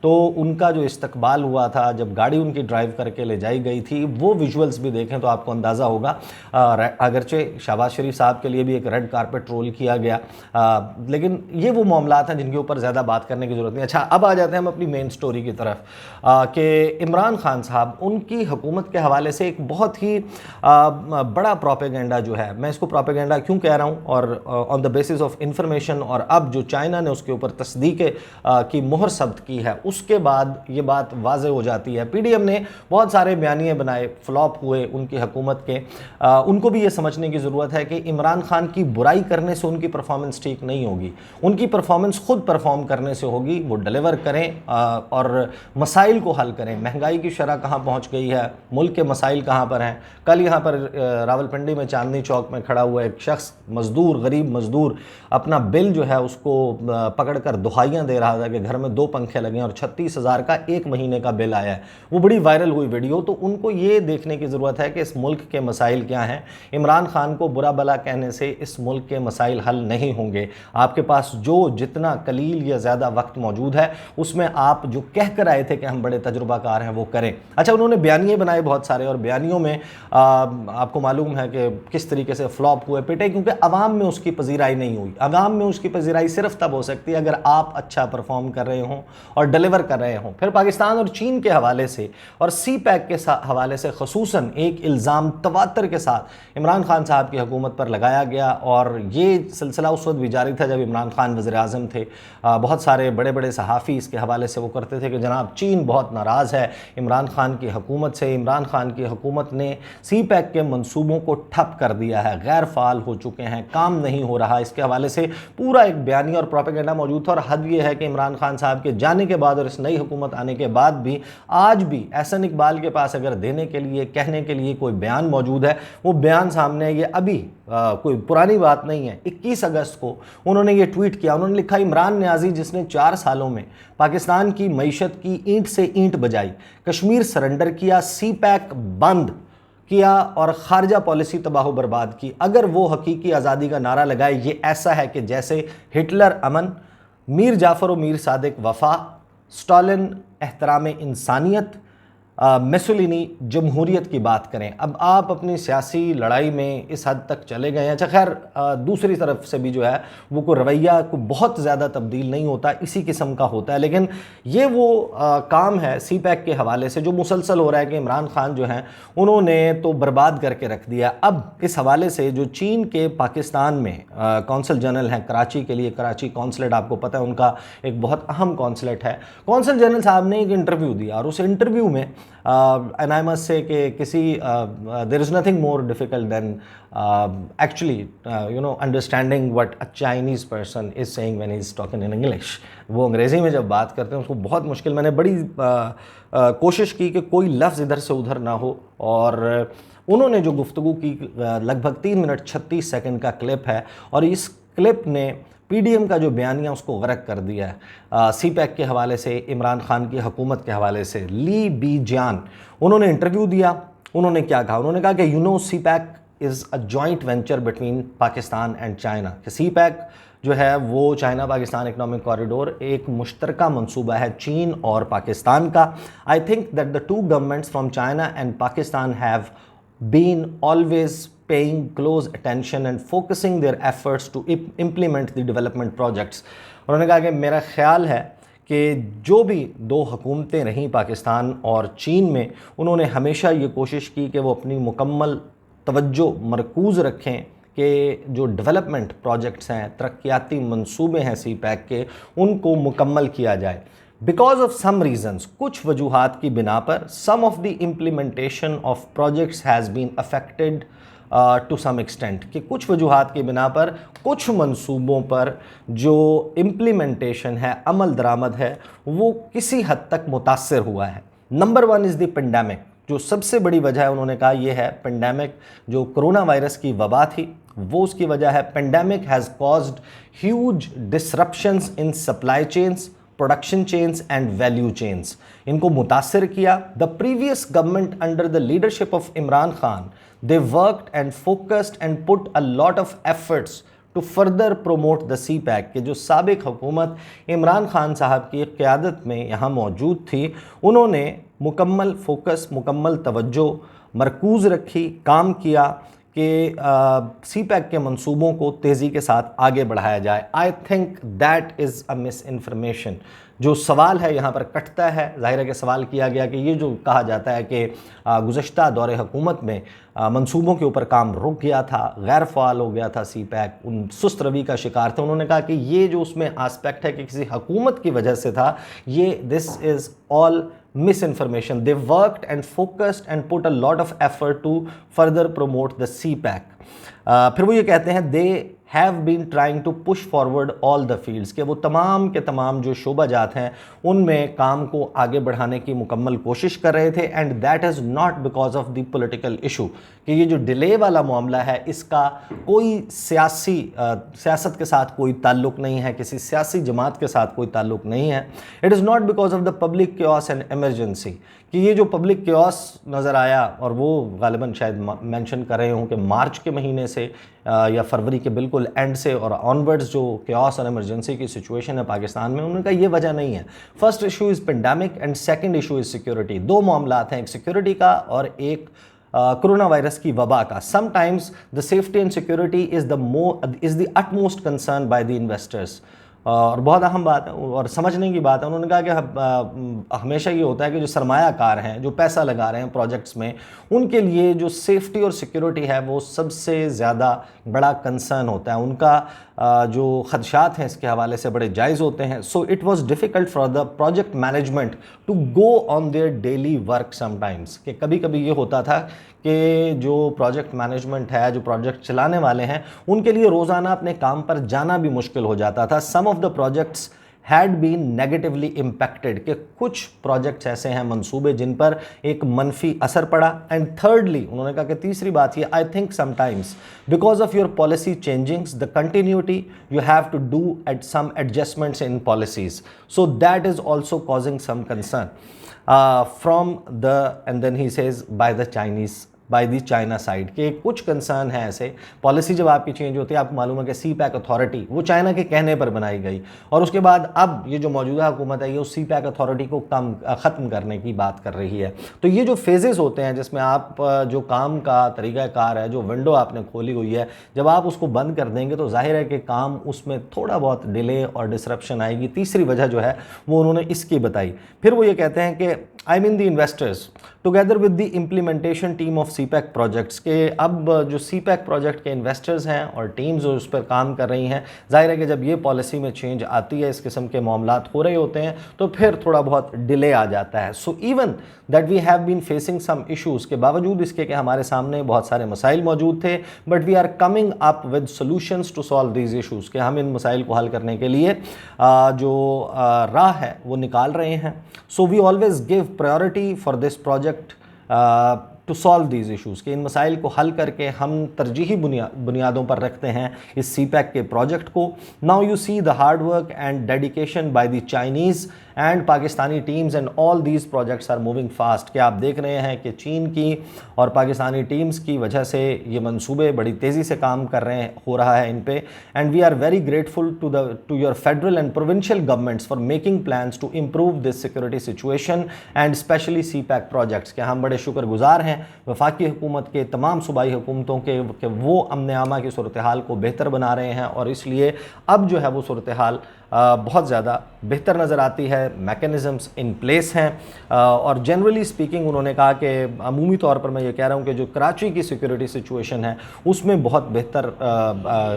تو ان کا جو استقبال ہوا تھا, جب گاڑی ان کی ڈرائیو کر کے لے جائی گئی تھی, وہ ویژولز بھی دیکھیں تو آپ کو اندازہ ہوگا. اگرچہ شہباز شریف صاحب کے لیے بھی ایک ریڈ کارپٹ رول کیا گیا, لیکن یہ وہ معاملات ہیں جن کے اوپر زیادہ بات کرنے کی ضرورت نہیں. اچھا, اب آ جاتے ہیں ہم اپنی مین سٹوری کی طرف کہ عمران خان صاحب ان کی حکومت کے حوالے سے ایک بہت ہی بڑا پروپیگنڈا جو ہے, میں اس کو پروپیگنڈا کیوں کہہ رہا ہوں, اور آن دا بیسس آف انفارمیشن, اور اب جو چائنا نے اس کے اوپر تصدیق کی مہر ثبت کی ہے اس کے بعد یہ بات واضح ہو جاتی ہے. پی ڈی ایم نے بہت سارے بیانیے بنائے, فلاپ ہوئے ان کی حکومت کے. ان کو بھی یہ سمجھنے کی ضرورت ہے کہ عمران خان کی برائی کرنے سے ان کی پرفارمنس ٹھیک نہیں ہوگی, ان کی پرفارمنس خود پرفارم کرنے سے ہوگی. وہ ڈیلیور کریں اور مسائل کو حل کریں. مہنگائی کی شرح کہاں پہنچ گئی ہے, ملک کے مسائل کہاں پر ہیں. کل یہاں پر راولپنڈی میں چاندنی چوک میں کھڑا ہوا ایک شخص, مزدور, غریب مزدور, اپنا بل جو ہے اس کو پکڑ کر دہائیاں دے رہا تھا کہ گھر میں 2 پنکھے لگے ہیں اور 36,000 کا 1 مہینے کا بل آیا ہے. وہ بڑی وائرل ہوئی ویڈیو. تو ان کو یہ دیکھنے کی ضرورت ہے کہ اس ملک کے مسائل کیا ہیں. عمران خان کو برا بلا کہنے سے اس ملک کے مسائل حل نہیں ہوں گے. آپ کے پاس جو جتنا قلیل یا زیادہ وقت موجود ہے اس میں آپ جو کہہ کر آئے تھے کہ ہم بڑے تجربہ کار ہیں وہ کریں. اچھا, انہوں نے بیانیے بنائے بہت سارے, اور بیانیوں میں آپ کو معلوم ہے کہ کس طریقے سے فلاپ ہوئے, پٹے, کیونکہ عوام میں اس کی پذیرائی نہیں ہوئی. عوام میں اس کی پذیرائی صرف تب ہو سکتی ہے اگر آپ اچھا پرفارم کر رہے ہوں اور ڈیلیور کر رہے ہوں. پھر پاکستان اور چین کے حوالے سے اور سی پیک کے حوالے سے خصوصاً ایک الزام تواتر کے ساتھ عمران خان صاحب کی حکومت پر لگایا گیا, اور یہ سلسلہ اس وقت بھی جاری تھا جب عمران خان وزیر اعظم تھے. بہت سارے بڑے بڑے صحافی اس کے حوالے سے وہ کرتے تھے کہ جناب چین بہت ناراض ہے عمران خان کی حکومت سے, عمران خان کی حکومت نے سی پیک کے منصوبوں کو ٹھپ کر دیا ہے, غیر فعال ہو چکے ہیں, کام نہیں ہو رہا. اس کے حوالے سے پورا ایک بیانیہ اور پروپیگنڈا موجود تھا. اور حد یہ ہے کہ عمران خان صاحب کے جانے کے بعد اور اس نئی حکومت آنے کے بعد بھی آج بھی احسن اقبال کے پاس اگر دینے کے لیے, کہنے کے لیے کوئی بیان موجود ہے, وہ بیان سامنے ہے. یہ ابھی کوئی پرانی بات نہیں ہے. 21 اگست کو انہوں نے یہ ٹویٹ کیا. انہوں نے لکھا, عمران نیازی جس نے 4 سالوں میں پاکستان کی معیشت کی اینٹ سے اینٹ بجائی, کشمیر سرنڈر کیا, سی پیک بند کیا اور خارجہ پالیسی تباہ و برباد کی, اگر وہ حقیقی آزادی کا نعرہ لگائے, یہ ایسا ہے کہ جیسے ہٹلر امن, میر جعفر و میر صادق وفا, اسٹالن احترام انسانیت, میسولینی جمہوریت کی بات کریں. اب آپ اپنی سیاسی لڑائی میں اس حد تک چلے گئے ہیں. اچھا خیر, دوسری طرف سے بھی جو ہے وہ کوئی رویہ کوئی بہت زیادہ تبدیل نہیں ہوتا, اسی قسم کا ہوتا ہے. لیکن یہ وہ کام ہے سی پیک کے حوالے سے جو مسلسل ہو رہا ہے کہ عمران خان جو ہیں انہوں نے تو برباد کر کے رکھ دیا. اب اس حوالے سے جو چین کے پاکستان میں کونسل جنرل ہیں کراچی کے لیے, کراچی کونسلیٹ آپ کو پتہ ہے ان کا ایک بہت اہم کونسلیٹ ہے, کونسل جنرل صاحب نے ایک انٹرویو دیا, اور اس انٹرویو میں and I must say کہ کسی there is nothing more difficult than actually understanding what a Chinese person is saying when he's talking in English. وہ انگریزی میں جب بات کرتے ہیں اس کو بہت مشکل, میں نے بڑی کوشش کی کہ کوئی لفظ ادھر سے ادھر نہ ہو, اور انہوں نے جو گفتگو کی لگ بھگ 3 منٹ 36 سیکنڈ کا کلپ ہے, اور اس کلپ نے پی ڈی ایم کا جو بیانیہ اس کو غرق کر دیا ہے. سی پیک کے حوالے سے, عمران خان کی حکومت کے حوالے سے, لی بی جان انہوں نے انٹرویو دیا. انہوں نے کیا کہا, انہوں نے کہا کہ CPEC is a joint venture between Pakistan and China, کہ سی پیک جو ہے وہ چائنا پاکستان اکنامک کوریڈور ایک مشترکہ منصوبہ ہے چین اور پاکستان کا. I think that the 2 governments from China and Pakistan have been always paying close attention and focusing their efforts to implement the development projects. انہوں نے کہا کہ میرا خیال ہے کہ جو بھی 2 حکومتیں رہیں پاکستان اور چین میں, انہوں نے ہمیشہ یہ کوشش کی کہ وہ اپنی مکمل توجہ مرکوز رکھیں کہ جو ڈیولپمنٹ پروجیکٹس ہیں, ترقیاتی منصوبے ہیں سی پیک کے, ان کو مکمل کیا جائے. Because of some reasons, کچھ وجوہات کی بنا پر some of the implementation of projects has been affected to some extent, کہ کچھ وجوہات کی بنا پر کچھ منصوبوں پر جو امپلیمنٹیشن ہے, عمل درآمد ہے, وہ کسی حد تک متاثر ہوا ہے. نمبر 1 از دی پینڈیمک, جو سب سے بڑی وجہ ہے انہوں نے کہا یہ ہے پینڈیمک, جو کرونا وائرس کی وبا تھی وہ اس کی وجہ ہے. Pandemic has caused huge disruptions in supply chains, production chains and value chains, ان کو متاثر کیا. The previous government under the leadership of Imran Khan, they worked and focused and put a lot of efforts to further promote the CPEC کہ جو سابق حکومت عمران خان صاحب کی قیادت میں یہاں موجود تھی، انہوں نے مکمل فوکس، مکمل توجہ مرکوز رکھی، کام کیا کہ سی پیک کے منصوبوں کو تیزی کے ساتھ آگے بڑھایا جائے۔ I think that is a miss information. جو سوال ہے یہاں پر کٹتا ہے، ظاہر ہے کہ سوال کیا گیا کہ یہ جو کہا جاتا ہے کہ گزشتہ دور حکومت میں منصوبوں کے اوپر کام رک گیا تھا، غیر فعال ہو گیا تھا سی پیک، ان سست روی کا شکار تھے، انہوں نے کہا کہ یہ جو اس میں آسپیکٹ ہے کہ کسی حکومت کی وجہ سے تھا، یہ دس از آل misinformation. They worked and focused and put a lot of effort to further promote the CPAC. پھر وہ یہ کہتے ہیں they have been trying to push forward all the fields کہ وہ تمام کے تمام جو شعبہ جات ہیں ان میں کام کو آگے بڑھانے کی مکمل کوشش کر رہے تھے and that is not because of the political issue کہ یہ جو ڈیلے والا معاملہ ہے اس کا کوئی سیاست کے ساتھ کوئی تعلق نہیں ہے، کسی سیاسی جماعت کے ساتھ کوئی تعلق نہیں ہے۔ It is not because of the public chaos and emergency کہ یہ جو پبلک کیوس نظر آیا، اور وہ غالباً شاید مینشن کر رہے ہوں کہ مارچ کے مہینے سے یا فروری کے بالکل اینڈ سے اور آنورڈز جو کیوس اور ایمرجنسی کی سچویشن ہے پاکستان میں، انہوں نے کہا یہ وجہ نہیں ہے۔ First issue is pandemic and second issue is security. دو معاملات ہیں، ایک سیکیورٹی کا اور ایک کرونا وائرس کی وبا کا۔ Some times the safety and security is the utmost concern by the investors۔ اور بہت اہم بات ہے اور سمجھنے کی بات ہے، انہوں نے کہا کہ ہمیشہ یہ ہوتا ہے کہ جو سرمایہ کار ہیں، جو پیسہ لگا رہے ہیں پروجیکٹس میں، ان کے لیے جو سیفٹی اور سیکیورٹی ہے وہ سب سے زیادہ بڑا کنسرن ہوتا ہے، ان کا جو خدشات ہیں اس کے حوالے سے بڑے جائز ہوتے ہیں۔ So it was difficult for the project management to go on their daily work sometimes کہ کبھی کبھی یہ ہوتا تھا کہ جو پروجیکٹ مینجمنٹ ہے، جو پروجیکٹ چلانے والے ہیں، ان کے لیے روزانہ اپنے کام پر جانا بھی مشکل ہو جاتا تھا۔ Some of the projects had been negatively impacted کہ کچھ پروجیکٹس ایسے ہیں، منصوبے جن پر ایک منفی اثر پڑا۔ اینڈ تھرڈلی انہوں نے کہا کہ تیسری بات یہ، I think sometimes because of your policy changings the continuity you have to do at some adjustments in policies, so that is also causing some concern from the and then he says by the China side کہ کچھ concern ہیں ایسے۔ Policy جب آپ کی change ہوتی ہے، آپ کو معلوم ہے کہ سی پیک اتھارٹی وہ چائنا کے کہنے پر بنائی گئی، اور اس کے بعد اب یہ جو موجودہ حکومت ہے یہ اس سی پیک اتھارٹی کو ختم کرنے کی بات کر رہی ہے۔ تو یہ جو فیزز ہوتے ہیں جس میں آپ جو کام کا طریقہ کار ہے، جو ونڈو آپ نے کھولی ہوئی ہے، جب آپ اس کو بند کر دیں گے تو ظاہر ہے کہ کام اس میں تھوڑا بہت ڈیلے اور ڈسرپشن آئے گی۔ تیسری وجہ جو ہے وہ انہوں نے اس کی بتائی۔ پھر وہ یہ کہتے ہیں کہ I mean the investors together with the implementation team of C pack projects کہ اب جو سی پیک پروجیکٹ کے انویسٹرز ہیں اور ٹیمز جو اس پر کام کر رہی ہیں، ظاہر ہے کہ جب یہ پالیسی میں چینج آتی ہے، اس قسم کے معاملات ہو رہے ہوتے ہیں تو پھر تھوڑا بہت ڈیلے آ جاتا ہے۔ So even that we have been facing some issues کے باوجود اس کے کہ ہمارے سامنے بہت سارے مسائل موجود تھے، but we are coming up with solutions to solve these issues کہ ہم ان مسائل کو حل کرنے کے لیے جو راہ ہے وہ نکال رہے ہیں۔ So we always give priority for this project to solve these issues کہ ان مسائل کو حل کر کے ہم ترجیحی بنیادوں پر رکھتے ہیں اس سی پیک کے پروجیکٹ کو۔ Now you see the hard work and dedication by the Chinese and Pakistani teams and all these projects are moving fast کہ آپ دیکھ رہے ہیں کہ چین کی اور پاکستانی ٹیمز کی وجہ سے یہ منصوبے بڑی تیزی سے کام کر رہے ہیں، ہو رہا ہے ان پہ۔ And we are very grateful to your federal and provincial governments for making plans to improve this security situation and specially C pack projects کہ ہم بڑے شکر گزار ہیں وفاقی حکومت کے، تمام صوبائی حکومتوں کے کہ وہ امن عامہ کی صورتحال کو بہتر بنا رہے ہیں، اور اس لیے اب جو ہے وہ صورتحال بہت زیادہ بہتر نظر آتی ہے، میکینزمز ان پلیس ہیں۔ اور جنرلی اسپیکنگ انہوں نے کہا کہ عمومی طور پر میں یہ کہہ رہا ہوں کہ جو کراچی کی سیکورٹی سچویشن ہے اس میں بہت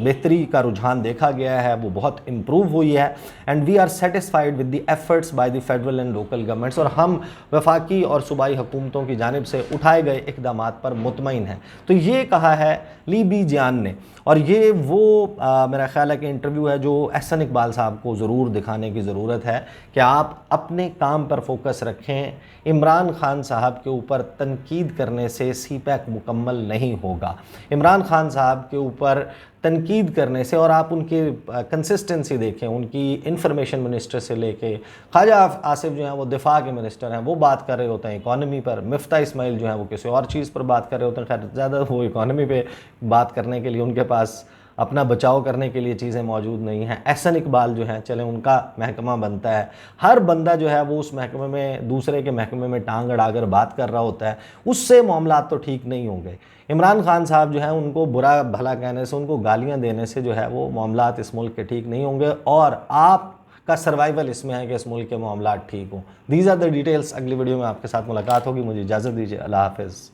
بہتری کا رجحان دیکھا گیا ہے، وہ بہت امپروو ہوئی ہے۔ And we are satisfied with the efforts by the federal and local governments, اور ہم وفاقی اور صوبائی حکومتوں کی جانب سے اٹھائے گئے اقدامات پر مطمئن ہیں۔ تو یہ کہا ہے لی بی جیان نے، اور یہ وہ میرا خیال ہے کہ انٹرویو ہے جو احسن اقبال صاحب کو ضرور دکھانے کی ضرورت ہے کہ آپ اپنے کام پر فوکس رکھیں۔ عمران خان صاحب کے اوپر تنقید کرنے سے سی پیک مکمل نہیں ہوگا۔ عمران خان صاحب کے اوپر تنقید کرنے سے، اور آپ ان کی کنسسٹنسی دیکھیں، ان کی انفارمیشن منسٹر سے لے کے خواجہ آصف جو ہیں وہ دفاع کے منسٹر ہیں، وہ بات کر رہے ہوتے ہیں اکانومی پر، مفتاح اسماعیل جو ہیں وہ کسی اور چیز پر بات کر رہے ہوتے ہیں، خیر زیادہ وہ اکانومی پہ بات کرنے کے لیے ان کے پاس اپنا بچاؤ کرنے کے لیے چیزیں موجود نہیں ہیں. احسن اقبال جو ہیں چلیں ان کا محکمہ بنتا ہے, ہر بندہ جو ہے وہ اس محکمے میں دوسرے کے محکمے میں ٹانگ اڑا کر بات کر رہا ہوتا ہے, اس سے معاملات تو ٹھیک نہیں ہوں گے. عمران خان صاحب جو ہیں ان کو برا بھلا کہنے سے, ان کو گالیاں دینے سے جو ہے وہ معاملات اس ملک کے ٹھیک نہیں ہوں گے, اور آپ کا سروائیول اس میں ہے کہ اس ملک کے معاملات ٹھیک ہوں. These are the details. اگلی ویڈیو میں آپ کے ساتھ ملاقات ہوگی. مجھے اجازت دیجیے. اللہ حافظ.